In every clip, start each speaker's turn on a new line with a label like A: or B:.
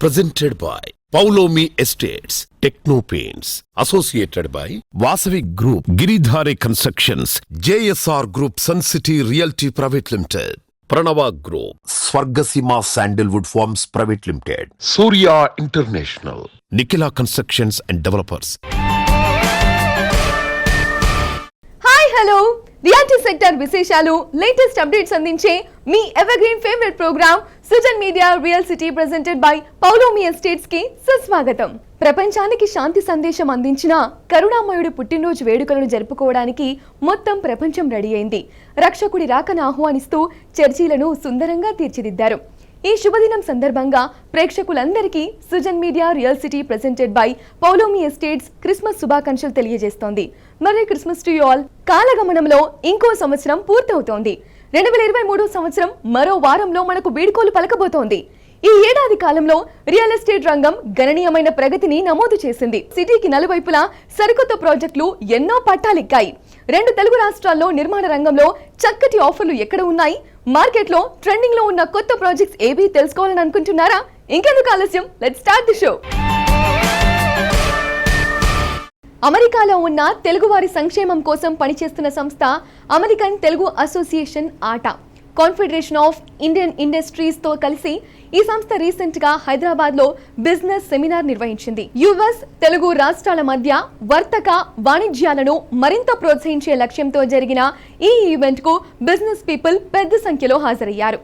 A: Presented by Paulomi Estates, Techno Paints, associated by Vasavi Group, Giridhare Constructions, JSR Group, Sun City Realty Private Limited, Pranava Group, Swargasima Sandalwood Farms Private Limited, Surya International, Nikila Constructions and Developers.
B: Hi hello reality sector విశేషాలు latest updates అందించే మీ evergreen favourite programme Sujan media real city presented by Paulomi estates కి సుస్వాగతం. ప్రపంచానికి శాంతి సందేశం అందించిన కరుణామయుడు పుట్టినరోజు వేడుకలను జరుపుకోవడానికి మొత్తం ప్రపంచం రెడీ అయింది. రక్షకుడి రాకను ఆహ్వానిస్తూ చర్చిలను సుందరంగా తీర్చిదిద్దారు. ఈ శుభదినం సందర్భంగా ప్రేక్షకులందరికీ Sujan media real city presented by Paulomi estates Christmas శుభాకాంక్షలు తెలియజేస్తోంది. Merry Christmas to you all. కాలగమనంలో ఇంకో సంవత్సరం పూర్తవుతోంది. 2023 సంవత్సరం మరో వారంలో మనకు వీడ్కోలు పలకబోతోంది. ఈ ఏడాది కాలంలో రియల్ ఎస్టేట్ రంగం గణనీయమైన ప్రగతిని నమోదు చేసింది. సిటీకి నలువైపులా సరికొత్త ప్రాజెక్టులు ఎన్నో పట్టాలెక్కాయి. 2 తెలుగు రాష్ట్రాల్లో నిర్మాణ రంగంలో చక్కటి ఆఫర్లు ఎక్కడ ఉన్నాయి, మార్కెట్లో ట్రెండింగ్ లో ఉన్న కొత్త ప్రాజెక్ట్స్ ఏవి తెలుసుకోవాలని అనుకుంటున్నారా? ఇంకెందుకు ఆలస్యం, లెట్స్ స్టార్ట్ ది షో. అమెరికాలో ఉన్న తెలుగువారి సంక్షేమం కోసం పనిచేస్తున్న సంస్థ American Telugu association atta, confederation of Indian industries తో కలిసి ఈ సంస్థ రీసెంట్ గా హైదరాబాద్ లో బిజినెస్ సెమినార్ నిర్వహించింది. యుఎస్ తెలుగు రాష్ట్రాల మధ్య వర్తక వాణిజ్యాలను మరింత ప్రోత్సహించే లక్ష్యంతో జరిగిన ఈ ఈవెంట్ కు బిజినెస్ పీపుల్ పెద్ద సంఖ్యలో హాజరయ్యారు.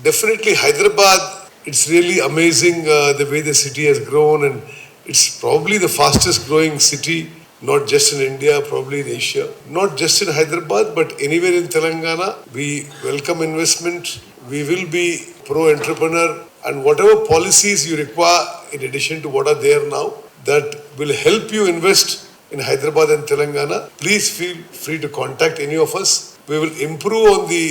C: Definitely Hyderabad, it's really amazing the way the city has grown, and it's probably the fastest growing city, not just in India, probably in Asia. Not just in Hyderabad, but anywhere in Telangana. We welcome investment. We will be pro-entrepreneur, and whatever policies you require in addition to what are there now that will help you invest in Hyderabad and Telangana, please feel free to contact any of us. We will improve on the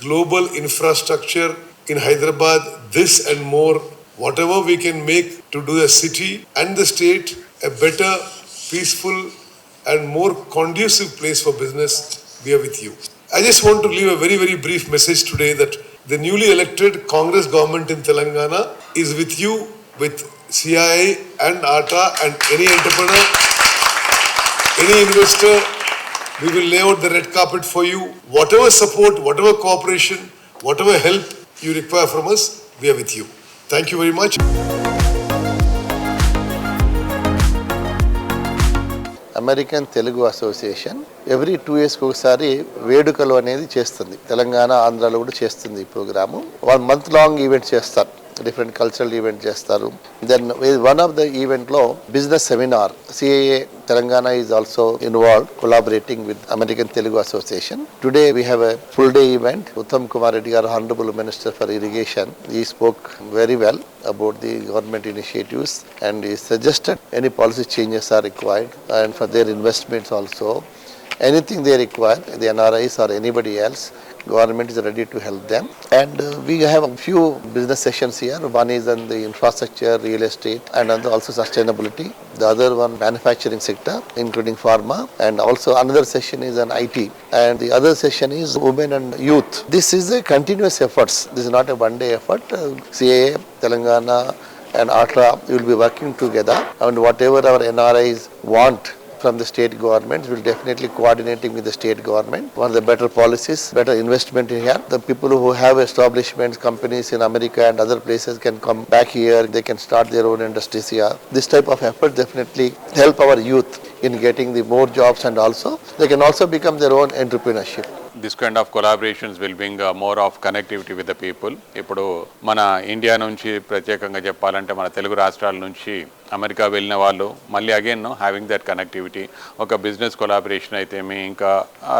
C: global infrastructure in Hyderabad, this and more, whatever we can make to do the city and the state a better, peaceful and more conducive place for business. We are with you. I just want to leave a very, very brief message today that the newly elected Congress government in Telangana is with you, with CIA and ATA and any entrepreneur, any investor. We will lay out the red carpet for you. Whatever support, whatever cooperation, whatever help you require from us, we are with you. Thank you very much.
D: American Telugu association every 2 years ఒకసారి వేడుకలు అనేది చేస్తుంది. తెలంగాణ, ఆంధ్రాలో కూడా చేస్తుంది ఈ programme. 1 month long event చేస్తారు, different cultural event చేస్తారు. Then one of the event లో business seminar, CIA Telangana is also involved, collaborating with American Telugu association. Today we have a full day event. Uttam Kumar Reddy garu, honourable minister for irrigation, he spoke very well about the government initiatives and he suggested any policy changes are required and for their investments also. Anything they require, the NRIs or anybody else, government is ready to help them. And we have a few business sessions here. One is on the infrastructure, real estate and also sustainability. The other one manufacturing sector including pharma, and also another session is on IT, and the other session is women and youth. This is a continuous efforts. This is not a one day effort. CAA, Telangana and ATA will be working together, and whatever our NRIs want from the state government will definitely coordinating with the state government. One of the better policies, better investment here. The people who have establishments, companies in America and other places can come back here. They can start their own industries here. This type of effort definitely help our youth in getting the more jobs, and also they can also become their own entrepreneurship.
E: This kind of collaborations will bring more of connectivity with the people. ఇప్పుడు మన India నుంచి ప్రత్యేకంగా చెప్పాలంటే మన తెలుగు రాష్ట్రాల నుంచి America వెళ్ళిన వాళ్ళు మళ్ళీ అగైన్ హ్యావింగ్ దట్ కనెక్టివిటీ, ఒక బిజినెస్ కొలాబరేషన్ అయితే ఇంకా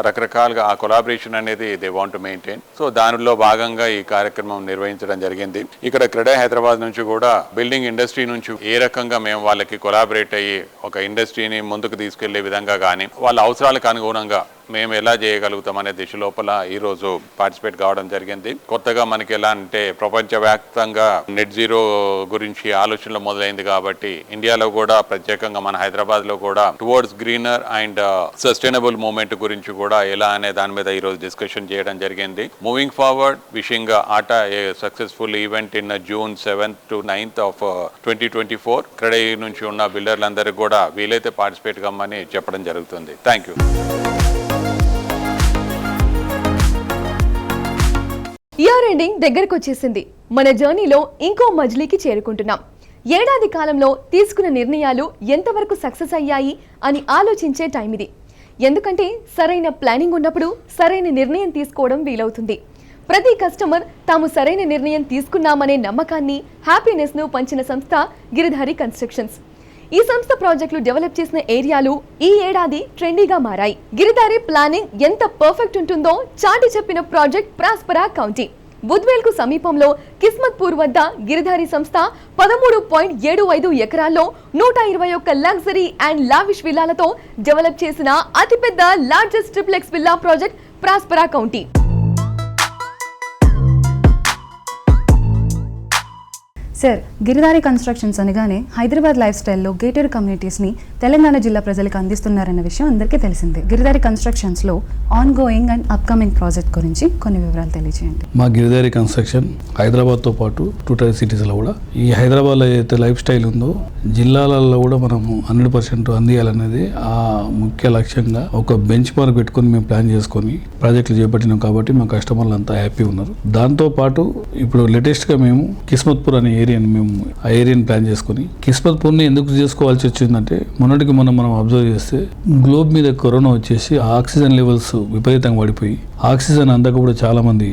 E: రకరకాలుగా ఆ కొలాబరేషన్ అనేది they want to maintain. So దానిలో భాగంగా ఈ కార్యక్రమం నిర్వహించడం జరిగింది. ఇక్కడ క్రెడా హైదరాబాద్ నుంచి కూడా బిల్డింగ్ ఇండస్ట్రీ నుంచి ఏ రకంగా మేము వాళ్ళకి కొలాబరేట్ అయ్యి ఒక ఇండస్ట్రీని ముందుకు తీసుకెళ్లే విధంగా కానీ వాళ్ళ అవసరాలకు అనుగుణంగా మేము ఎలా చేయగలుగుతాం అనే దిశ లోపల ఈరోజు పార్టిసిపేట్ కావడం జరిగింది. కొత్తగా మనకి ఎలా అంటే ప్రపంచవ్యాప్తంగా నెట్ జీరో గురించి ఆలోచనలు మొదలైంది కాబట్టి ఇండియాలో కూడా ప్రత్యేకంగా మన హైదరాబాద్ లో కూడా towards greener and sustainable movement గురించి కూడా ఎలా అనే దాని మీద ఈరోజు డిస్కషన్ చేయడం జరిగింది. Moving forward, wishing atta a successful event in June 7th to 9th of 2024. ఇక్కడ నుంచి ఉన్న బిల్డర్లందరికీ కూడా వీలైతే పార్టిసిపేట్ కమ్మని చెప్పడం జరుగుతుంది. Thank you.
B: ఇయర్ ఎండింగ్ దగ్గరకు వచ్చేసింది. మన జర్నీలో ఇంకో మజిలీకి చేరుకుంటున్నాం. ఏడాది కాలంలో తీసుకున్న నిర్ణయాలు ఎంతవరకు సక్సెస్ అయ్యాయి అని ఆలోచించే టైం ఇది. ఎందుకంటే సరైన ప్లానింగ్ ఉన్నప్పుడు సరైన నిర్ణయం తీసుకోవడం వీలవుతుంది. ప్రతి కస్టమర్ తాము సరైన నిర్ణయం తీసుకున్నామనే నమ్మకాన్ని, హ్యాపీనెస్ను పంచిన సంస్థ గిరిధారి కన్స్ట్రక్షన్స్. ఈ సంస్థ ప్రాజెక్టులు డెవలప్ చేసిన ఏరియాలు ఈ ఏడాది ట్రెండీగా మారాయి. గిరిధారి ప్లానింగ్ ఎంత పర్ఫెక్ట్ ఉంటుందో చాటి చెప్పిన ప్రాజెక్ట్ ప్రాస్పరా కౌంటీ. బుద్వేల్ కు సమీపంలో కిస్మత్పూర్ వద్ద గిరిధారి సంస్థ 13.75 ఎకరాల్లో 121 లగ్జరీ అండ్ లావిష్ విల్లాలతో డెవలప్ చేసిన అతిపెద్ద largest triplex villa project Prospera county.
F: Sir, Giridhari constructions అనగానే హైదరాబాద్ లైఫ్ స్టైల్లో గేటెడ్ కమ్యూనిటీస్ని తెలంగాణ జిల్లా ప్రజలకు అందిస్తున్నారన్న విషయం అందరికీ తెలిసిందే. గిరిధారి కన్స్ట్రక్షన్స్లో ongoing and upcoming project గురించి కొన్ని వివరాలు తెలియజేయండి.
G: మా గిరిధారి కన్స్ట్రక్షన్ హైదరాబాద్తో పాటు 2 టైర్ సిటీస్లో కూడా ఈ హైదరాబాద్లో ఏదైతే లైఫ్ స్టైల్ ఉందో జిల్లాలలో కూడా మనము 100% అందియాలనేది ఆ ముఖ్య లక్ష్యంగా ఒక బెంచ్ మార్క్ పెట్టుకొని మేము ప్లాన్ చేసుకొని ప్రాజెక్టులు చేపట్టినాం. కాబట్టి మా కస్టమర్లు అంతా హ్యాపీ ఉన్నారు. దాంతోపాటు ఇప్పుడు లేటెస్ట్గా మేము కిస్మత్పూర్ అనే మేము ఆ ఏరియాని ప్లాన్ చేసుకుని కిస్మత్పూర్ని ఎందుకు చేసుకోవాల్సి వచ్చిందంటే మొన్నటికి మనం అబ్జర్వ్ చేస్తే గ్లోబ్ మీద కరోనా వచ్చేసి ఆక్సిజన్ లెవెల్స్ విపరీతంగా పడిపోయి ఆక్సిజన్ అందక కూడా చాలా మంది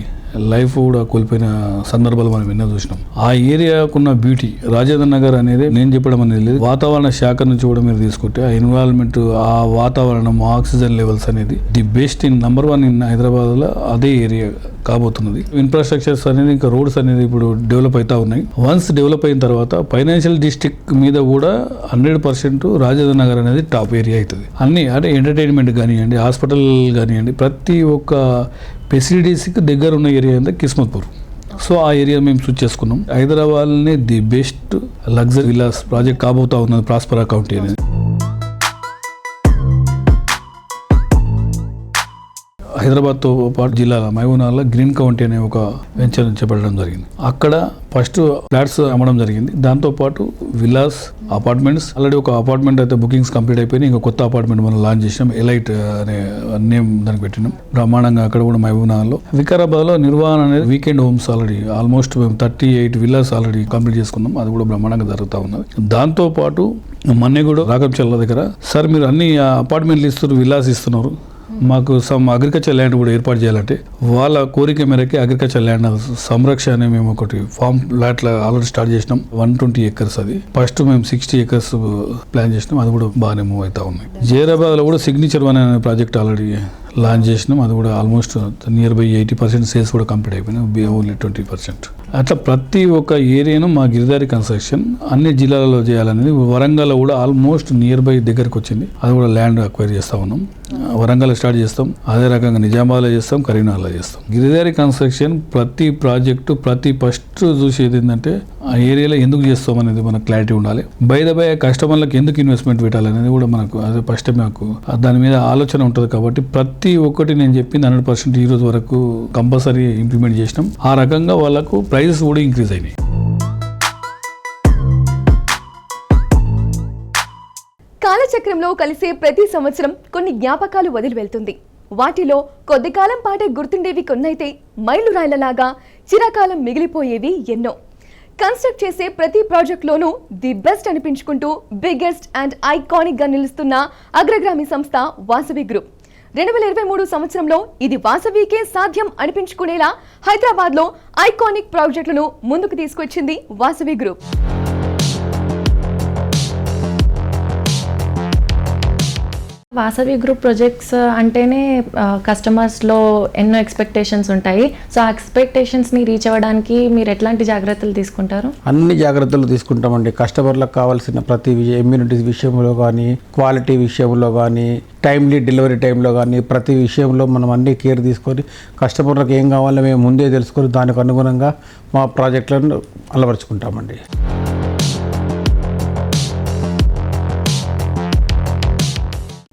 G: లైఫ్ కూడా కోల్పోయిన సందర్భాలు మనం ఎన్నో చూసినాం. ఆ ఏరియాకున్న బ్యూటీ రాజేంద్ర నగర్ అనేది నేను చెప్పడం అనేది లేదు, వాతావరణ శాఖ నుంచి కూడా మీరు తీసుకుంటే ఆ ఎన్విరాన్మెంట్, ఆ వాతావరణం, ఆక్సిజన్ లెవెల్స్ అనేది the best in number 1 in Hyderabad లో అదే ఏరియా కాబోతున్నది. ఇన్ఫ్రాస్ట్రక్చర్స్ అనేది ఇంకా రోడ్స్ అనేది ఇప్పుడు డెవలప్ అవుతా ఉన్నాయి. వన్స్ డెవలప్ అయిన తర్వాత ఫైనాన్షియల్ డిస్ట్రిక్ట్ మీద కూడా 100% రాజేంద్ర నగర్ అనేది టాప్ ఏరియా అవుతుంది. అన్ని అంటే ఎంటర్టైన్మెంట్ కానివ్వండి, హాస్పిటల్ కానివ్వండి, ప్రతి ఒక్క ఫెసిలిటీస్కి దగ్గర ఉన్న ఏరియా అంటే కిస్మత్పూర్. సో ఆ ఏరియా మేము చూస్ చేసుకున్నాం. హైదరాబాద్ని the best luxury villas project కాబోతా ఉన్నది ప్రాస్పరా కౌంటీ అనేది. హైదరాబాద్తో పాటు జిల్లాల మహబూబ్నగర్లో గ్రీన్ కౌంటీ అనే ఒక వెంచర్ చేపట్టడం జరిగింది. అక్కడ ఫస్ట్ ఫ్లాట్స్ అమ్మడం జరిగింది. దాంతోపాటు విల్లాస్, అపార్ట్మెంట్స్, ఆల్రెడీ ఒక అపార్ట్మెంట్ అయితే బుకింగ్స్ కంప్లీట్ అయిపోయినాయి. ఇంకా కొత్త అపార్ట్మెంట్ మనం లాంచ్ చేసినాం. ఎలైట్ అనే నేమ్ దానికి పెట్టినాం. బ్రహ్మాండంగా అక్కడ కూడా మహబూబ్నగర్లో. వికారాబాద్లో నిర్వహణ అనేది వీకెండ్ హోమ్స్ ఆల్మోస్ట్ మేము 38 విల్లాస్ ఆల్రెడీ కంప్లీట్ చేసుకున్నాం. అది కూడా బ్రహ్మాండంగా జరుగుతూ ఉన్నది. దాంతోపాటు మన్నెగూడ రాకంచెల్ల దగ్గర సార్ మీరు అన్ని అపార్ట్మెంట్లు ఇస్తున్నారు, విల్లాస్ ఇస్తున్నారు, మాకు సమ్ అగ్రికల్చర్ ల్యాండ్ కూడా ఏర్పాటు చేయాలంటే వాళ్ళ కోరిక మేరకి అగ్రికల్చర్ ల్యాండ్ సంరక్షణ అని మేము ఒకటి ఫామ్ ప్లాట్ల ఆల్రెడీ స్టార్ట్ చేసినాం. 120 acres అది. ఫస్ట్ మేము 60 acres ప్లాన్ చేసినాం. అది కూడా బాగానే మూవ్ అవుతా ఉన్నాయి. జైరాబాద్ లో కూడా సిగ్నేచర్ 1 అనే ప్రాజెక్ట్ ఆల్రెడీ లాంచ్ చేసినాం. అది కూడా ఆల్మోస్ట్ నియర్ బై 80% సేల్స్ కూడా కంప్లీట్ అయిపోయినాయి. ఓన్లీ 20%. అట్లా ప్రతి ఒక్క ఏరియాను మా గిరిధారి కన్స్ట్రక్షన్ అన్ని జిల్లాలలో చేయాలనేది. వరంగల్ కూడా ఆల్మోస్ట్ నియర్ బై దగ్గరకు వచ్చింది. అది కూడా ల్యాండ్ అక్వైర్ చేస్తా ఉన్నాం. వరంగల్ స్టార్ట్ చేస్తాం, అదే రకంగా నిజామాబాద్లో చేస్తాం, కరీంనగర్లో చేస్తాం. గిరిధారి కన్స్ట్రక్షన్ ప్రతి ప్రాజెక్టు ఫస్ట్ చూసేది ఏంటంటే ఆ ఏరియాలో ఎందుకు చేస్తాం అనేది మనకు క్లారిటీ ఉండాలి. బై కస్టమర్లకు ఎందుకు ఇన్వెస్ట్మెంట్ పెట్టాలనేది కూడా మనకు అదే ఫస్ట్ మాకు దాని మీద ఆలోచన ఉంటుంది. కాబట్టి ప్రతి ఒక్కటి నేను చెప్పింది 100% ఈ రోజు వరకు కంపల్సరీ ఇంప్లిమెంట్ చేసినాం. ఆ రకంగా వాళ్ళకు ప్రైజెస్ కూడా ఇంక్రీజ్ అయినాయి.
B: కాలచక్రంలో కలిసే ప్రతి సంవత్సరం కొన్ని జ్ఞాపకాలు వదిలి వెళ్తుంది. వాటిలో కొద్ది కాలం పాటే గుర్తుండేవి కొన్నైతే మైలురాళ్లలాగా చిరకాలం మిగిలిపోయేవి ఎన్నో. కన్స్ట్రక్ట్ చేసే ప్రతి ప్రాజెక్ట్లోనూ ది బెస్ట్ అనిపించుకుంటూ బిగ్గెస్ట్ అండ్ ఐకానిక్ గా నిలుస్తున్న అగ్రగామి సంస్థ వాసవి గ్రూప్. 2023 సంవత్సరంలో ఇది వాసవికే సాధ్యం అనిపించుకునేలా హైదరాబాద్లో ఐకానిక్ ప్రాజెక్టులను ముందుకు తీసుకొచ్చింది Vasavi group.
H: Vasavi group projects అంటేనే కస్టమర్స్లో ఎన్నో ఎక్స్పెక్టేషన్స్ ఉంటాయి. సో ఆ ఎక్స్పెక్టేషన్స్ని రీచ్ అవ్వడానికి మీరు ఎట్లాంటి జాగ్రత్తలు తీసుకుంటారు?
I: అన్ని జాగ్రత్తలు తీసుకుంటామండి. కస్టమర్లకు కావాల్సిన ప్రతి ఇమ్యూనిటీస్ విషయంలో కానీ, క్వాలిటీ విషయంలో కానీ, టైమ్లీ డెలివరీ టైంలో కానీ ప్రతి విషయంలో మనం అన్ని కేర్ తీసుకొని కస్టమర్లకు ఏం కావాలో మేము ముందే తెలుసుకొని దానికి అనుగుణంగా మా ప్రాజెక్టులను అలవరుచుకుంటామండి.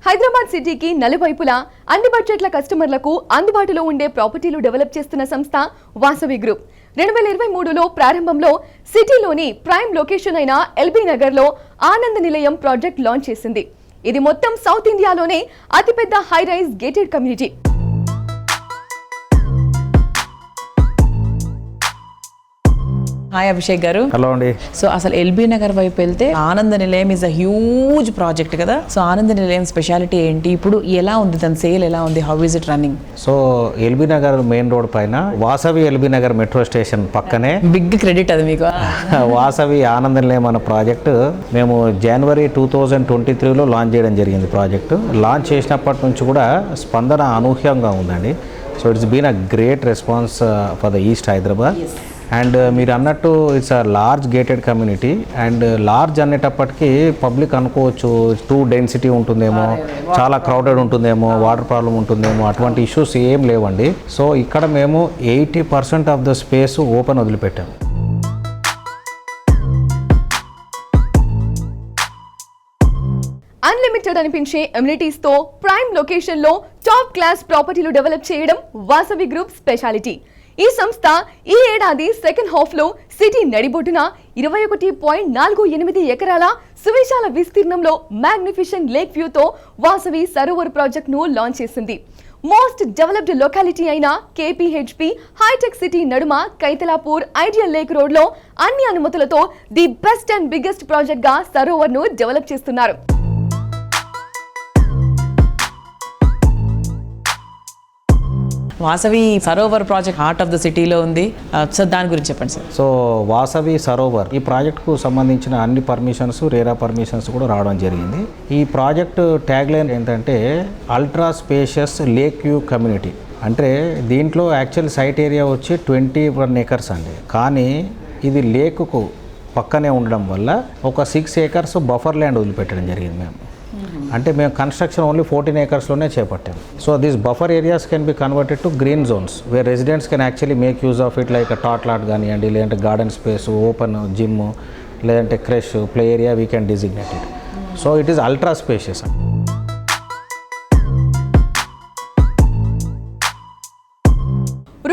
B: హైదరాబాద్ సిటీకి నలువైపులా అన్ని బడ్జెట్ల కస్టమర్లకు అందుబాటులో ఉండే ప్రాపర్టీలు డెవలప్ చేస్తున్న సంస్థ వాసవి గ్రూప్. 2023లో ప్రారంభంలో సిటీలోని ప్రైమ్ లొకేషన్ అయిన ఎల్బీ నగర్లో ఆనంద నిలయం ప్రాజెక్ట్ లాంచ్ చేసింది. ఇది మొత్తం సౌత్ ఇండియాలోనే అతిపెద్ద high rise gated community.
J: Hi Abhishek గారు.
I: హలో అండి.
J: సో అసలు ఎల్బీ నగర్ వైపు వెళ్తే ఆనంద నిలయం ఇస్ అ హ్యూజ్ ప్రాజెక్ట్ కదా. సో ఆనంద నిలయం స్పెషాలిటీ ఏంటి, ఇప్పుడు ఎలా ఉంది, దాని సేల్ ఎలా ఉంది, how is it running?
K: So LB Nagar main road పైన Vasavi LB Nagar metro station పక్కనే
J: బిగ్ క్రెడిట్ అది మీకు.
K: వాసవి ఆనంద నిలయం అనే ప్రాజెక్టు మేము జనవరి 2023లో లాంచ్ చేయడం జరిగింది. ప్రాజెక్టు లాంచ్ చేసినప్పటి నుంచి కూడా స్పందన అనూహ్యంగా ఉందండి. So it's been a great response for the east Hyderabad. And మీరు అన్నట్టు it's a large gated community. And large అనేటప్పటికీ పబ్లిక్ అనుకోవచ్చు టూ డెన్సిటీ ఉంటుందేమో, చాలా క్రౌడెడ్ ఉంటుందేమో, వాటర్ ప్రాబ్లం ఉంటుందేమో, అటువంటి ఇష్యూస్ ఏం లేవండి. సో ఇక్కడ మేము 80% ఆఫ్ ద స్పేస్ ఓపెన్ వదిలిపెట్టాము.
B: అన్లిమిటెడ్ అనిపించే ఎమ్యూనిటీస్ తో ప్రైమ్ లొకేషన్ లో టాప్ క్లాస్ ప్రాపర్టీలు డెవలప్ చేయడం వాసవి గ్రూప్ స్పెషాలిటీ. ఈ సంస్థ ఈ ఏడాది సెకండ్ హాఫ్ లో సిటీ నడిబొడ్డున 21.48 ఎకరాల సువిశాల విస్తీర్ణంలో మ్యాగ్నిఫిషెంట్ లేక్ వ్యూ తో వాసవి సరోవర్ ప్రాజెక్ట్ ను లాంచ్ చేసింది. మోస్ట్ డెవలప్డ్ లొకాలిటీ అయిన కేపీహెచ్పి హైటెక్ సిటీ నడుమ కైతలాపూర్ ఐడియల్ లేక్ రోడ్ లో అన్ని అనుమతులతో the best and biggest project గా సరోవర్ ను డెవలప్ చేస్తున్నారు.
J: Vasavi Sarovar project heart of the సిటీలో ఉంది. సో దాని గురించి చెప్పండి సార్.
K: సో వాసవి సరోవర్ ఈ ప్రాజెక్టుకు సంబంధించిన అన్ని పర్మిషన్స్, రేరా పర్మిషన్స్ కూడా రావడం జరిగింది. ఈ ప్రాజెక్టు ట్యాగ్ లైన్ ఏంటంటే ultra spacious lake view community. అంటే దీంట్లో యాక్చువల్ సైట్ ఏరియా వచ్చి 21 acres అండి. కానీ ఇది లేకుకు పక్కనే ఉండడం వల్ల ఒక 6 acres బఫర్ ల్యాండ్ వదిలిపెట్టడం జరిగింది మేము. అంటే మేము కన్స్ట్రక్షన్ ఓన్లీ 14 acresలోనే చేపట్టాము. So this buffer areas can be converted to green zones where residents can actually make use of it like tot lot కానివ్వండి, లేదంటే గార్డెన్ స్పేస్, ఓపెన్ జిమ్, లేదంటే creche, play area we can designate it. So it is ultra spacious.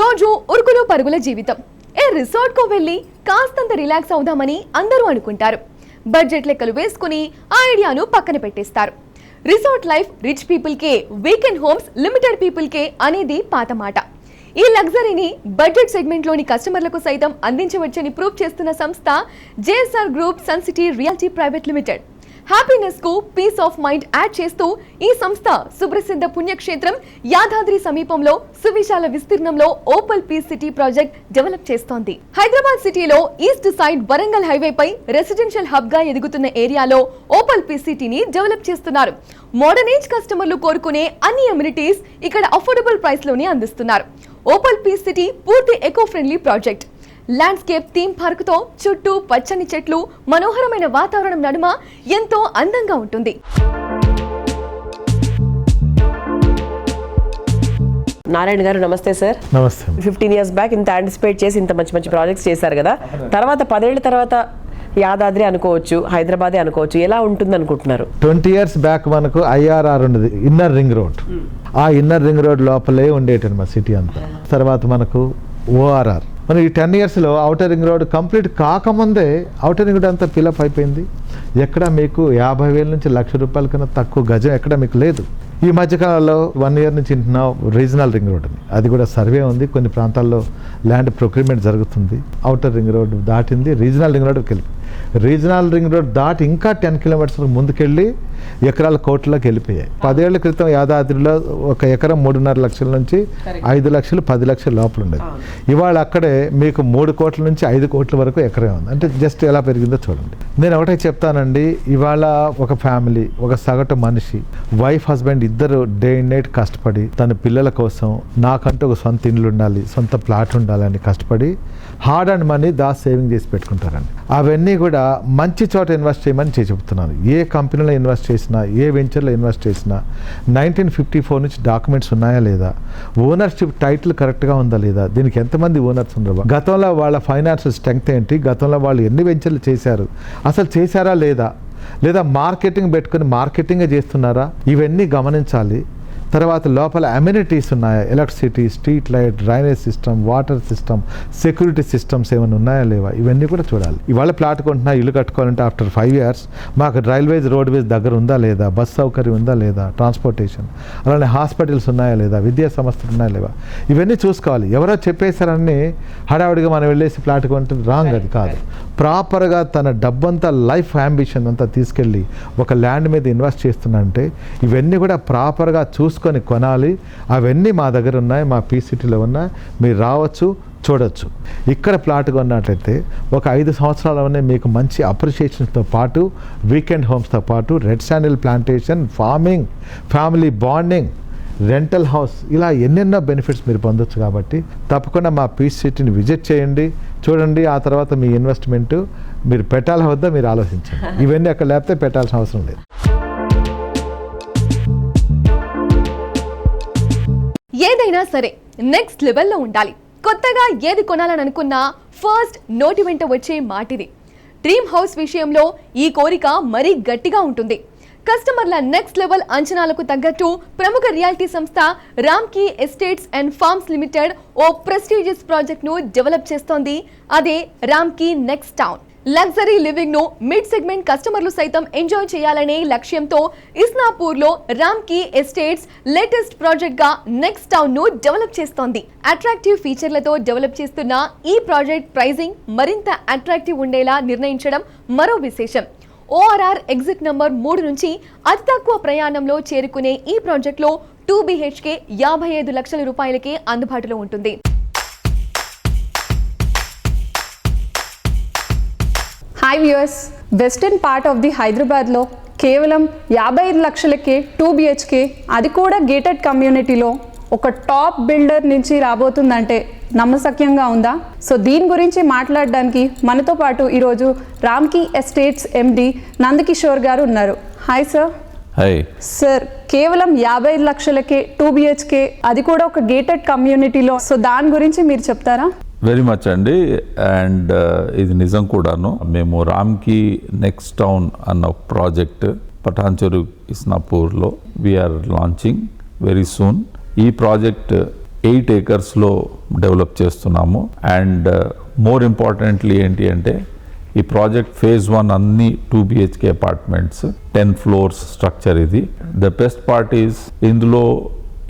B: రోజు ఉరుకులు పరుగుల జీవితం. ఏ resort కు వెళ్ళి కాస్తంత రిలాక్స్ అవుదామని అందరూ అనుకుంటారు. బడ్జెట్ లెక్కలు వేసుకుని ఆ ఐడియాను పక్కన పెట్టేస్తారు. రిసార్ట్ లైఫ్ రిచ్ పీపుల్ కే, వీకెండ్ హోమ్స్ లిమిటెడ్ పీపుల్ కే అనేది పాత మాట. ఈ లగ్జరీని బడ్జెట్ సెగ్మెంట్ లోని కస్టమర్లకు సైతం అందించవచ్చని ప్రూవ్ చేస్తున్న సంస్థ JSR group sun city realty private limited. Happiness కు పీస్ ఆఫ్ మైండ్ యాడ్ చేస్తూ ఈ సంస్థ సుప్రసిద్ధ పుణ్యక్షేత్రం యాదాద్రి సమీపంలో సువిశాల విస్తీర్ణంలో opal peace city project develop చేస్తోంది. హైదరాబాద్ సిటీలో ఈస్ట్ సైడ్ వరంగల్ హైవేపై రెసిడెన్షియల్ హబ్ గా ఎదుగుతున్న ఏరియాలో ఓపల్ పీస్ సిటీని డెవలప్ చేస్తున్నారు. మోడర్న్ ఏజ్ కస్టమర్లు కోరుకునే అన్ని అమ్యూనిటీస్ ఇక్కడ అఫోర్డబుల్ ప్రైస్ లోనే అందిస్తున్నారు. ఓపల్ పీస్ సిటీ పూర్తి eco friendly project. Landscape theme park తో చుట్టూ పచ్చని చెట్లు, మనోహరమైన వాతావరణం నడుమ ఎంతో అందంగా ఉంటుంది.
J: నారాయణ గారు నమస్తే సార్.
L: నమస్తే.
J: 15 years బ్యాక్ ఇంత యాంటిసిపేట్ చేసి ఇంత మంచి మంచి ప్రాజెక్ట్స్ చేశారు కదా. తర్వాత 10 ఏళ్ల తర్వాత యాదాద్రి అనుకోవచ్చు, హైదరాబాదే అనుకోవచ్చు, ఎలా ఉంటుంది అనుకుంటున్నారు?
L: 20 years బ్యాక్ మనకు ఐఆర్ఆర్ ఉండేది, ఇన్నర్ రింగ్ రోడ్. ఆ ఇన్నర్ రింగ్ రోడ్ లోపలే ఉండేటది మా సిటీ అంతా. తర్వాత మనకు ఓఆర్ఆర్. మన ఈ 10 yearsలో ఔటర్ రింగ్ రోడ్ కంప్లీట్ కాకముందే ఔటర్ రింగ్ రోడ్ అంతా ఫిలప్ అయిపోయింది. ఎక్కడ మీకు 50,000 నుంచి ₹1,00,000 కన్నా తక్కువ గజం ఎక్కడ మీకు లేదు. ఈ మధ్యకాలంలో 1 year నుంచి వింటున్నాం రీజనల్ రింగ్ రోడ్ అని. అది కూడా సర్వే ఉంది, కొన్ని ప్రాంతాల్లో ల్యాండ్ ప్రొక్యూర్మెంట్ జరుగుతుంది. ఔటర్ రింగ్ రోడ్ దాటింది, రీజనల్ రింగ్ రోడ్కి వెళ్ళి రీజనల్ రింగ్ రోడ్ దాటి ఇంకా 10 కిలోమీటర్స్ ముందుకెళ్ళి ఎకరాల కోట్లలోకి వెళ్ళిపోయాయి. 10 ఏళ్ల క్రితం యాదాద్రిలో ఒక ఎకరం 3.5 లక్షల నుంచి 5 లక్షలు 10 లక్షల లోపల ఉండేది. ఇవాళ అక్కడే మీకు 3 కోట్ల నుంచి 5 కోట్ల వరకు ఎకరం ఉంది. అంటే జస్ట్ ఎలా పెరిగిందో చూడండి. నేను ఒకటే చెప్తానండి, ఇవాళ ఒక ఫ్యామిలీ, ఒక సగటు మనిషి, వైఫ్ హస్బెండ్ ఇద్దరు డే అండ్ నైట్ కష్టపడి తన పిల్లల కోసం నాకంటూ ఒక సొంత ఇండ్లు ఉండాలి, సొంత ప్లాట్ ఉండాలని కష్టపడి హార్డ్ అండ్ మనీ సేవింగ్ చేసి పెట్టుకుంటారండి. అవన్నీ కూడా మంచి చోట ఇన్వెస్ట్ చేయమని చెప్తున్నాను. ఏ కంపెనీలో ఇన్వెస్ట్ చేసినా, ఏ వెంచర్లో ఇన్వెస్ట్ చేసినా 1954 నుంచి డాక్యుమెంట్స్ ఉన్నాయా లేదా, ఓనర్షిప్ టైటిల్ కరెక్ట్గా ఉందా లేదా, దీనికి ఎంతమంది ఓనర్స్ ఉన్నారు, గతంలో వాళ్ళ ఫైనాన్షియల్ స్ట్రెంగ్త్ ఏంటి, గతంలో వాళ్ళు ఎన్ని వెంచర్లు చేశారు, అసలు చేశారా లేదా మార్కెటింగ్ పెట్టుకుని మార్కెటింగే చేస్తున్నారా, ఇవన్నీ గమనించాలి. తర్వాత లోపల అమ్యూనిటీస్ ఉన్నాయా, electricity, street light, drainage system, water system, security systems ఏమైనా ఉన్నాయా లేవా, ఇవన్నీ కూడా చూడాలి. ఇవాళ ప్లాట్ కొంటున్నా, ఇల్లు కట్టుకోవాలంటే ఆఫ్టర్ 5 years మాకు రైల్వేస్, రోడ్వేస్ దగ్గర ఉందా లేదా, బస్ సౌకర్యం ఉందా లేదా, ట్రాన్స్పోర్టేషన్, అలానే హాస్పిటల్స్ ఉన్నాయా లేదా, విద్యా సంస్థలు ఉన్నాయా లేవా, ఇవన్నీ చూసుకోవాలి. ఎవరో చెప్పేశారని హడావుడిగా మనం వెళ్ళేసి ప్లాట్ కొంటే రాంగ్, అది కాదు. ప్రాపర్గా తన డబ్బంతా, లైఫ్ అంబిషన్ అంతా తీసుకెళ్ళి ఒక ల్యాండ్ మీద ఇన్వెస్ట్ చేస్తున్నంటే ఇవన్నీ కూడా ప్రాపర్గా చూసుకొని కొనాలి. అవన్నీ మా దగ్గర ఉన్నాయి, మా పీసీటీలో ఉన్నాయి, మీరు రావచ్చు, చూడొచ్చు. ఇక్కడ ప్లాట్ కొన్నట్లయితే ఒక 5 సంవత్సరాలనే మీకు మంచి అప్రిషియేషన్స్తో పాటు, వీకెండ్ హోమ్స్తో పాటు, red sandal plantation, farming, family bonding, rental house, ఇలా ఎన్నెన్నో బెనిఫిట్స్ మీరు పొందొచ్చు. కాబట్టి తప్పకుండా మా పీస్ సిటీని విజిట్ చేయండి, చూడండి. ఆ తర్వాత మీ ఇన్వెస్ట్మెంట్ మీరు పెట్టాలా వద్దా మీరు ఆలోచించండి. ఇవన్నీ అక్కడ లేకపోతే పెట్టాల్సిన అవసరం లేదు.
B: ఏదైనా సరే నెక్స్ట్ లెవెల్లో ఉండాలి. కొత్తగా ఏది కొనాలని అనుకున్నా ఫస్ట్ నోటి వెంట వచ్చే మాటిది. డ్రీమ్ హౌస్ విషయంలో ఈ కోరిక మరీ గట్టిగా ఉంటుంది. కస్టమర్ల నెక్స్ట్ లెవెల్ అంచనాలకు తగ్గట్టు ప్రముఖ రియాలిటీ సంస్థ Ramky estates and farms limited ఓ ప్రెస్టీజియస్ ప్రాజెక్ట్ ను డెవలప్ చేస్తోంది. అదే Ramky next town. Luxury living ను మిడ్ సెగ్మెంట్ కస్టమర్లు సైతం ఎంజాయ్ చేయాలనే లక్ష్యంతో ఇస్నాపూర్ లో రామ్కీ ఎస్టేట్స్ లేటెస్ట్ ప్రాజెక్ట్ గా నెక్స్ట్ టౌన్ ను డెవలప్ చేస్తోంది. అట్రాక్టివ్ ఫీచర్లతో డెవలప్ చేస్తున్న ఈ ప్రాజెక్ట్ ప్రైజింగ్ మరింత అట్రాక్టివ్ ఉండేలా నిర్ణయించడం మరో విశేషం. ORR ఎగ్జిట్ నంబర్ 3 నుంచి అతి తక్కువ ప్రయాణంలో చేరుకునే ఈ ప్రాజెక్టులో 2 BHK 55 లక్షల రూపాయలకే అందుబాటులో ఉంటుంది.
M: Hi viewers, western part of the హైదరాబాద్లో కేవలం 55 లక్షలకే 2 BHK, అది కూడా గేటెడ్ కమ్యూనిటీలో ఒక టాప్ బిల్డర్ నుంచి రాబోతుందంటే నమ్మశక్యంగా ఉందా? సో దీని గురించి మాట్లాడడానికి మనతో పాటు ఈరోజు రామ్కీ ఎస్టేట్స్ MD నందకిషోర్ గారు ఉన్నారు. Hi sir.
N: హాయ్
M: సార్, కేవలం 55 లక్షలకే 2 BHK, అది కూడా ఒక గేటెడ్ కమ్యూనిటీలో, సో దాని గురించి మీరు చెప్తారా?
N: వెరీ మచ్ అండి. అండ్ ఇది నిజం కూడాను. మేము రామ్కీ నెక్స్ట్ టౌన్ అన్న ప్రాజెక్ట్ పటాన్చెరు ఇస్నాపూర్లో వీఆర్ లాంచింగ్ వెరీ సూన్. ఈ ప్రాజెక్ట్ 8 acresలో డెవలప్ చేస్తున్నాము. అండ్ మోర్ ఇంపార్టెంట్లీ ఏంటి అంటే ఈ ప్రాజెక్ట్ phase 1 అన్ని 2 BHK అపార్ట్మెంట్స్, 10 floors స్ట్రక్చర్ ఇది. ద బెస్ట్ పార్ట్ ఈస్ ఇందులో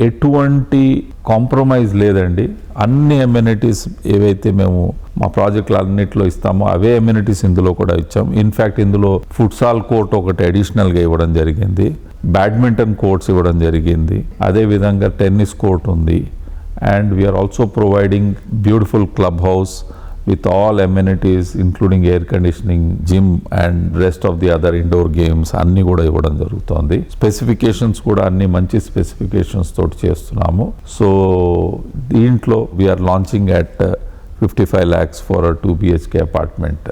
N: ఎటువంటి కాంప్రమైజ్ లేదండి. అన్ని అమ్యూనిటీస్ ఏవైతే మేము మా ప్రాజెక్టులు అన్నింటిలో ఇస్తామో అవే అమ్యూనిటీస్ ఇందులో కూడా ఇచ్చాం. ఇన్ఫ్యాక్ట్ ఇందులో ఫుట్సాల్ కోర్ట్ ఒకటి అడిషనల్గా ఇవ్వడం జరిగింది, బ్యాడ్మింటన్ కోర్ట్స్ ఇవ్వడం జరిగింది, అదేవిధంగా టెన్నిస్ కోర్ట్ ఉంది. And we are also providing beautiful club house with all amenities including air conditioning, gym and rest of the other indoor games అన్నీ కూడా ఇవ్వడం జరుగుతుంది. స్పెసిఫికేషన్స్ కూడా అన్ని మంచి స్పెసిఫికేషన్స్ తోటి చేస్తున్నాము. సో దీంట్లో we are launching at 55 lakhs for a 2 BHK apartment.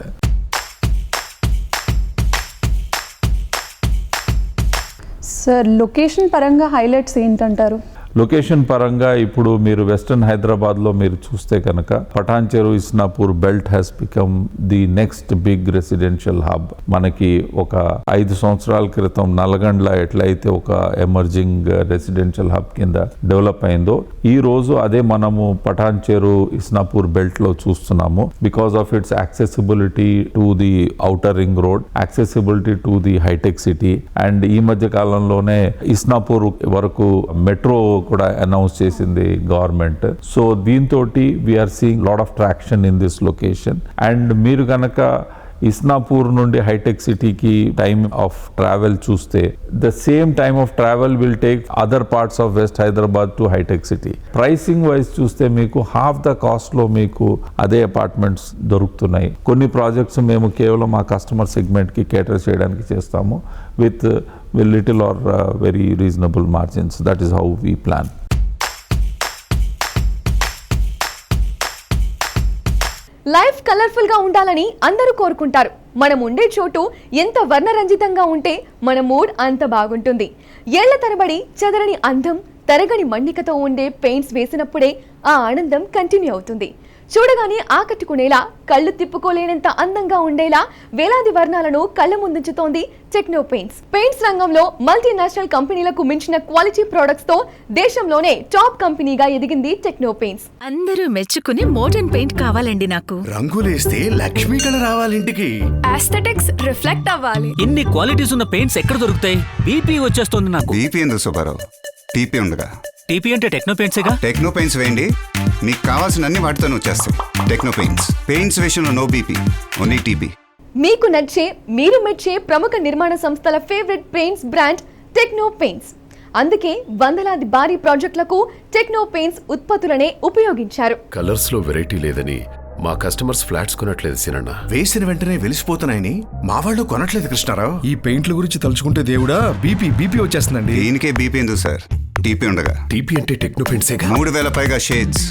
M: Sir, location పరంగా హైలైట్స్ ఏంటంటారు?
N: లొకేషన్ పరంగా ఇప్పుడు మీరు వెస్టర్న్ హైదరాబాద్లో మీరు చూస్తే కనుక Patancheru Isnapur belt has become the next big residential hub. మనకి ఒక 5 సంవత్సరాల క్రితం నల్గొండలో ఎట్లయితే ఒక ఎమర్జింగ్ రెసిడెన్షియల్ హబ్ కింద డెవలప్ అయిందో ఈ రోజు అదే మనము పటాన్చెరు ఇస్నాపూర్ బెల్ట్లో చూస్తున్నాము. Because of its accessibility to the outer ring road, accessibility to the హైటెక్ సిటీ. అండ్ ఈ మధ్య కాలంలోనే ఇస్నాపూర్ వరకు మెట్రో కూడా అనౌన్స్ చేసింది గవర్నమెంట్. సో దీంతో we are seeing lot of traction in this location. And మీరు కనుక ఇస్నాపూర్ నుండి హైటెక్ సిటీకి టైమ్ ఆఫ్ ట్రావెల్ చూస్తే the same time of travel will take other parts of west Hyderabad to హైటెక్ సిటీ. ప్రైసింగ్ వైజ్ చూస్తే మీకు హాఫ్ ద కాస్ట్లో మీకు అదే అపార్ట్మెంట్స్ దొరుకుతున్నాయి. కొన్ని ప్రాజెక్ట్స్ మేము కేవలం ఆ కస్టమర్ సెగ్మెంట్కి కేటర్ చేయడానికి చేస్తాము with little or very reasonable margins. That is how we plan.
B: Life colourful గా ఉండాలని అందరూ కోరుకుంటారు. మనం ఉండే చోటు ఎంత వర్ణరంజితంగా ఉంటే మన మూడ్ అంత బాగుంటుంది. ఏళ్ల తరబడి చెదరని అందం, తరగని మన్నికతో ఉండే పెయింట్స్ వేసినప్పుడే ఆ ఆనందం కంటిన్యూ అవుతుంది. చూడగానే ఆకట్టుకునేలా, కళ్ళు తిప్పుకోలేనంత అందంగా ఉండేలా వేలాది వర్ణాలను కళ్ళ ముందుంచుతోంది టెక్నో పెయింట్స్. పెయింట్స్ రంగంలో మల్టీనేషనల్ కంపెనీలకు మించిన క్వాలిటీ ప్రొడక్ట్స్ తో దేశంలోనే టాప్ కంపెనీగా ఎదిగింది టెక్నో పెయింట్స్.
O: అందరూ మెచ్చుకునే మోడర్న్ పెయింట్ కావాలండి నాకు.
P: రంగులేస్తే లక్ష్మీ కళ రావాలింటికి.
O: ఆస్థెటిక్స్ రిఫ్లెక్ట్ అవ్వాలి.
P: ఇన్ని క్వాలిటీస్ ఉన్న పెయింట్స్ ఎక్కడ దొరుకుతాయి? బీపీ వచ్చేస్తుంది నాకు.
Q: బీపీ ఎందుకు సుబ్బారావు? టీపీ ఉందిగా.
P: టీపీ అంటే టెక్నో పెయింట్సేగా.
Q: టెక్నో పెయింట్స్ వేయండి, మీకు కావాల్సిన అన్ని వాటితో వచ్చేస్తాయి. Techno Paints. పెయింట్స్ విషయంలో నో బీపీ, ఓన్లీ టీబీ.
B: మీకు నచ్చే, మీరు మెచ్చే ప్రముఖ నిర్మాణ సంస్థల favourite paints brand techno paints. అందుకే వందలాది భారీ ప్రాజెక్టులకు టెక్నో పెయింట్స్ ఉత్పత్తులనే ఉపయోగించారు.
A: కలర్స్ లో వెరైటీ లేదని మా కస్టమర్స్ ఫ్లాట్స్ కొనట్లేదు సినన్న.
P: వేసిన వెంటనే వెలిసిపోతున్నాయని మా వాళ్ళు కొనట్లేదు కృష్ణారావు. ఈ పెయింట్ల గురించి తలుచుకుంటే దేవుడా బీపీ వచ్చేస్తుందండి.
Q: దీనికే బీపీ ఎందుకు సార్? టీపీ ఉండగా.
A: టీపీ అంటే టెక్నో పెయింట్స్.
Q: 3000 పైగా షేడ్స్,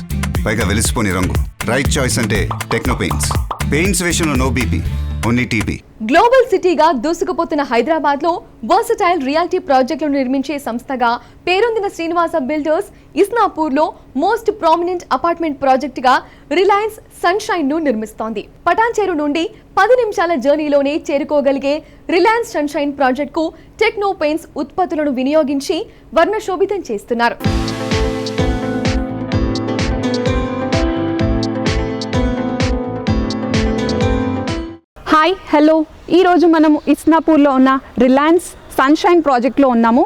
Q: పైగా వెలిసిపోని రంగు. రైట్ చాయిస్ అంటే టెక్నో పెయింట్స్. పెయింట్స్ విషయంలో no BP, only TB.
B: Global సిటీగా దూసుకుపోతున్న హైదరాబాద్ లో వర్సటైల్ రియాలిటీ ప్రాజెక్టులను నిర్మించే సంస్థగా పేరొందిన శ్రీనివాస బిల్డర్స్ ఇస్నాపూర్ లో మోస్ట్ ప్రామినెంట్ అపార్ట్మెంట్ ప్రాజెక్ట్ గా రిలయన్స్ సన్షైన్ ను నిర్మిస్తోంది. పటాన్చేరు నుండి 10 నిమిషాల జర్నీలోనే చేరుకోగలిగే రిలయన్స్ సన్షైన్ ప్రాజెక్ట్ కు టెక్నో పెయింట్స్ ఉత్పత్తులను వినియోగించి వర్ణశోభితం చేస్తున్నారు.
M: హాయ్ హలో, ఈరోజు మనము ఇస్నాపూర్లో ఉన్న రిలయన్స్ సన్షైన్ ప్రాజెక్ట్లో ఉన్నాము.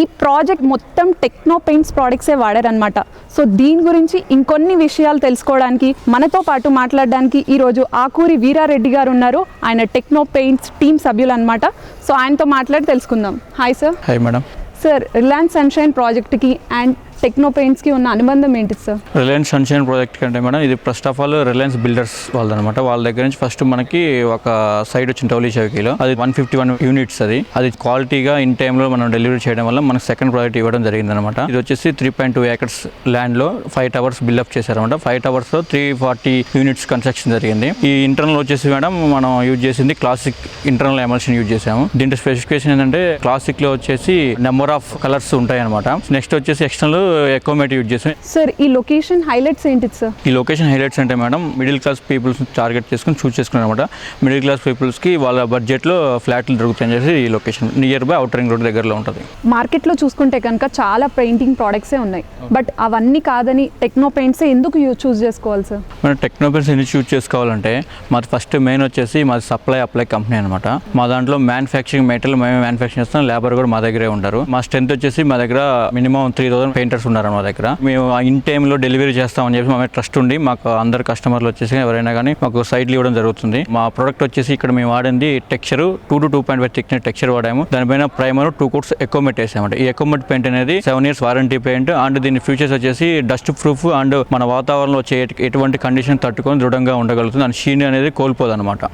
M: ఈ ప్రాజెక్ట్ మొత్తం టెక్నో పెయింట్స్ ప్రోడక్ట్సే వాడారనమాట. సో దీని గురించి ఇంకొన్ని విషయాలు తెలుసుకోవడానికి మనతో పాటు మాట్లాడడానికి ఈరోజు ఆకూరి వీరారెడ్డి గారు ఉన్నారు. ఆయన టెక్నో పెయింట్స్ టీమ్ సభ్యులు అనమాట. సో ఆయనతో మాట్లాడి తెలుసుకుందాం. Hi sir.
I: Hi madam.
M: Sir, Reliance sunshine ప్రాజెక్ట్కి అండ్ టెక్నో పెయింట్స్కి ఉన్న అనుబంధం ఏంటి సార్?
I: రిలయన్స్ సన్షైన్ ప్రాజెక్ట్ కంటే మేడం ఇది first of all Reliance builders వాళ్ళదనమాట. వాళ్ళ దగ్గర నుంచి ఫస్ట్ మనకి ఒక సైట్ వచ్చింది టౌలీ చౌకీలో. అది 151 యూనిట్స్. అది క్వాలిటీగా ఇన్ టైంలో మనం డెలివరీ చేయడం వల్ల మనకు సెకండ్ ప్రాజెక్ట్ ఇవ్వడం జరిగిందనమాట. ఇది వచ్చేసి 3.2 acres ల్యాండ్లో 5 towers బిల్డప్ చేశారనమాట. 5 towersలో 340 యూనిట్స్ కన్స్ట్రక్షన్ జరిగింది. ఈ ఇంటర్నల్ వచ్చేసి మేడం మనం యూజ్ చేసింది క్లాసిక్ ఇంటర్నల్ ఎమల్షన్ యూజ్ చేసాము. దీంట్లో స్పెసిఫికేషన్ ఏంటంటే క్లాసిక్లో వచ్చేసి నెంబర్ ఆఫ్ కలర్స్ ఉంటాయి అనమాట. నెక్స్ట్ వచ్చేసి ఎక్స్టర్నల్ ఎకోమేట్ యూజ్ చేసాం.
M: సార్, ఈ లొకేషన్ హైలైట్స్ ఏంటి సార్?
I: ఈ లొకేషన్ హైలైట్స్ అంటే madam middle class peoples target చేసుకుని చూస్ చేసుకున్నాం అనమాట. మిడిల్ క్లాస్ పీపుల్స్కి వాళ్ళ బడ్జెట్లో ఫ్లాట్లు దొరుకుతాయని చెప్పి ఈ location near by outer ring road దగ్గరలో ఉంటుంది.
M: మార్కెట్లో చూసుకుంటే కనుక చాలా పెయింటింగ్ ప్రోడక్ట్సే ఉన్నాయి. బట్ అవన్నీ కాదని టెక్నో పెయింట్సే ఎందుకు చూస్ చేసుకోవాలి సార్?
I: మనం టెక్నో పెయింట్స్ ఎందుకు చూస్ చేసుకోవాలంటే మాది ఫస్ట్ మెయిన్ వచ్చేసి మాది అప్లై కంపెనీ అనమాట. మా దాంట్లో మ్యానుఫ్యాక్చరింగ్ మెటీరియల్ మేమే మ్యానుఫ్యాక్చరింగ్ చేస్తాం. లేబర్ కూడా మా దగ్గరే ఉంటారు. మా స్ట్రెంత్ వచ్చేసి మా దగ్గర మినిమం 3000 పెయింటర్స్ ఉన్నారు మా దగ్గర. మేము ఇన్ టైంలో డెలివరీ చేస్తామని చెప్పి మా ట్రస్ట్ ఉండి మాకు అందరు కస్టమర్లు వచ్చేసి ఎవరైనా కానీ మాకు సైట్లు ఇవ్వడం జరుగుతుంది. మా ప్రోడక్ట్ వచ్చేసి ఇక్కడ మేము వాడింది టెక్స్చర్ 2 to 2.5 థిక్నెస్ టెక్స్చర్ వాడాము. దానిపైన ప్రైమర్ 2 coats ఎకోమెట్ వేసామంటే. ఈ ఎకోమెట్ పెయింట్ అనేది 7 years వారంటీ పెయింట్ అండ్ దీని ఫీచర్స్ వచ్చేసి డస్ట్ ప్రూఫ్ అండ్ మన వాతావరణంలో వచ్చే ఎటువంటి కండిషన్ తట్టుకొని దృఢంగా ఉండగలుగుతుంది. అండ్ షీన్ అనేది కోల్పోదు అనమాట.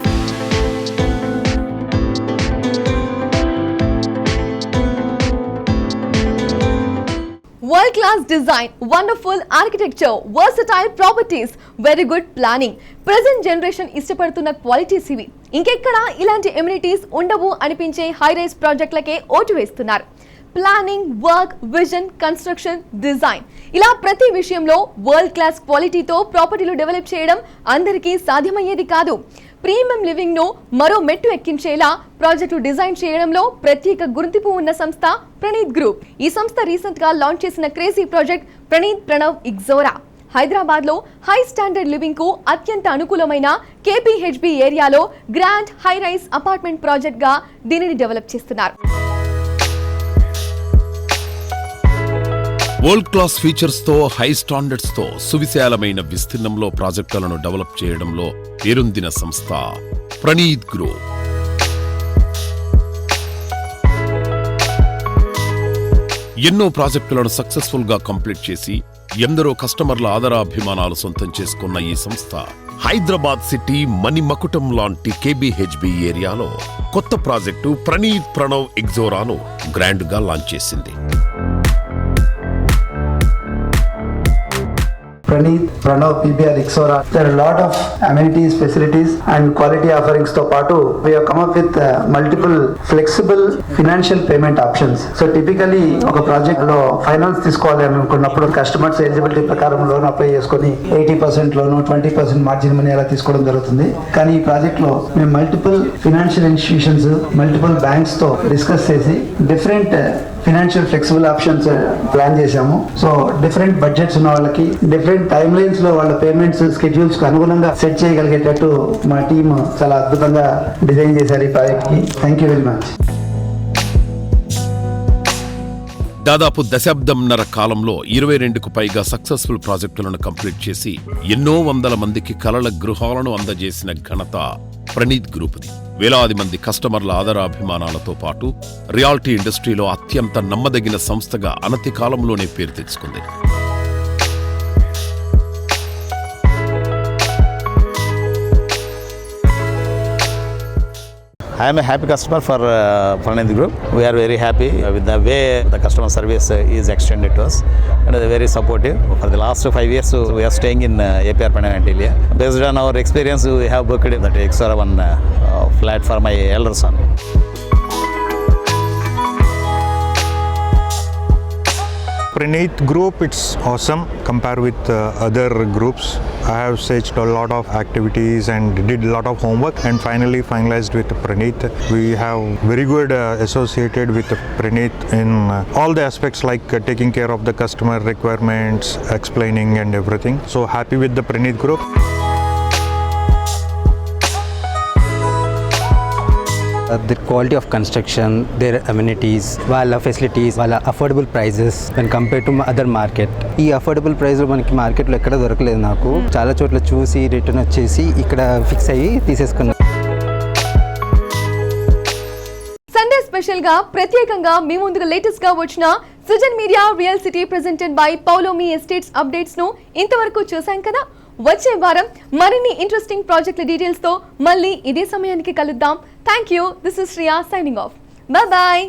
B: World class design, wonderful architecture, versatile properties, very good planning. Present generation ఇష్టపడుతున్న క్వాలిటీస్ ఇవి. ఇంకెక్కడ ఇలాంటి ఎమ్యూనిటీస్ ఉండవు అనిపించే హై రైజ్ ప్రాజెక్టులకే ఓటు వేస్తున్నారు. Planning, work, vision, construction, design ఇలా ప్రతి విషయంలో వరల్డ్ క్లాస్ క్వాలిటీతో ప్రాపర్టీలు డెవలప్ చేయడం అందరికీ సాధ్యమయ్యేది కాదు. ప్రీమియం లివింగ్ ను మరో మెట్టు ఎక్కించేలా ప్రాజెక్టు డిజైన్ చేయడంలో ప్రత్యేక గుర్తింపు ఉన్న సంస్థ ప్రణీత్ గ్రూప్. ఈ సంస్థ రీసెంట్ గా లాంచ్ చేసిన crazy project Pranav Ixora. Hyderabad లో హై స్టాండర్డ్ లివింగ్ కు అత్యంత అనుకూలమైన KPHB ఏరియాలో grand high rise apartment project గా దీనిని డెవలప్ చేస్తున్నారు.
A: వరల్డ్ క్లాస్ ఫీచర్స్ తో, హై స్టాండర్డ్స్ తో సువిశాలమైన విస్తీర్ణంలో ప్రాజెక్టులను డెవలప్ చేయడంలో పేరొందిన సంస్థ ప్రణీత్ గ్రూప్. ఎన్నో ప్రాజెక్టులను సక్సెస్ఫుల్ గా కంప్లీట్ చేసి ఎందరో కస్టమర్ల ఆదరాభిమానాలు సొంతం చేసుకున్న ఈ సంస్థ హైదరాబాద్ సిటీ మణిమకుటం లాంటి కేబీహెచ్బి ఏరియాలో కొత్త ప్రాజెక్టు ప్రణీత్ ప్రణవ్ ఎగ్జోరాను గ్రాండ్ గా లాంచ్ చేసింది.
R: Praneeth, Pranav, PBR, Ixora. There are a lot of amenities, facilities and quality offerings to paatu. We have come up with multiple flexible financial payment options. So typically oka project lo finance తీసుకోవాలి అనుకున్నప్పుడు customers eligibility ప్రకారం loan apply చేసుకొని 80% లోను 20% margin money అలా తీసుకోవడం జరుగుతుంది. కానీ ఈ project లో మేము multiple financial institutions, multiple banks తో డిస్కస్ చేసి different financial flexible options plan చేశాము. సో డిఫరెంట్ బడ్జెట్స్ ఉన్న వాళ్ళకి డిఫరెంట్ టైమ్ లైన్స్ లో వాళ్ళ పేమెంట్స్ స్కెడ్యూల్స్ కు అనుగుణంగా సెట్ చేయగలిగేటట్టు మా టీమ్ చాలా అద్భుతంగా డిజైన్ చేశారు ఈ ప్రాజెక్ట్ కి. Thank you very much.
A: దాదాపు దశాబ్దంన్నర కాలంలో 22కు పైగా సక్సెస్ఫుల్ ప్రాజెక్టులను కంప్లీట్ చేసి ఎన్నో వందల మందికి కలల గృహాలను అందజేసిన ఘనత ప్రణీత్ గ్రూప్ది. వేలాది మంది కస్టమర్ల ఆదరాభిమానాలతో పాటు రియాలిటీ ఇండస్ట్రీలో అత్యంత నమ్మదగిన సంస్థగా అనతి కాలంలోనే పేరు తెచ్చుకుంది.
S: I am a happy customer for Praneeth Group. We are very happy with the way the customer service is extended to us, and they are very supportive. For the last 5 years, we are staying in APR Panay Antilia. Based on our experience, we have booked that Ixora one flat for my elder son.
T: Praneeth Group, it's awesome compared with other groups. I have searched a lot of activities and did a lot of homework and finally finalized with Praneeth. We have very good associated with Praneeth in all the aspects like taking care of the customer requirements, explaining and everything. So happy with the Praneeth Group.
U: The quality of construction, their amenities, వాళ్ళ facilities, వాళ్ళ affordable prices when compared to other market. ఈ affordable ప్రైస్లో మనకి మార్కెట్లో ఎక్కడ దొరకలేదు. నాకు చాలా చోట్ల చూసి రిటర్న్ వచ్చేసి ఇక్కడ ఫిక్స్ అయ్యి తీసేసుకున్నాను.
B: సండే స్పెషల్ గా ప్రత్యేకంగా మీ ముందుకు లేటెస్ట్ గా వచ్చిన Sujan media real city presented by Paulomi estates updates ను ఇంతవరకు చూసాం కదా. వచ్చే వారం మరిన్ని ఇంట్రెస్టింగ్ ప్రాజెక్టుల డీటెయిల్స్ తో మళ్ళీ ఇదే సమయానికి కలుద్దాం. Thank you. This is Shriya signing off. Bye bye.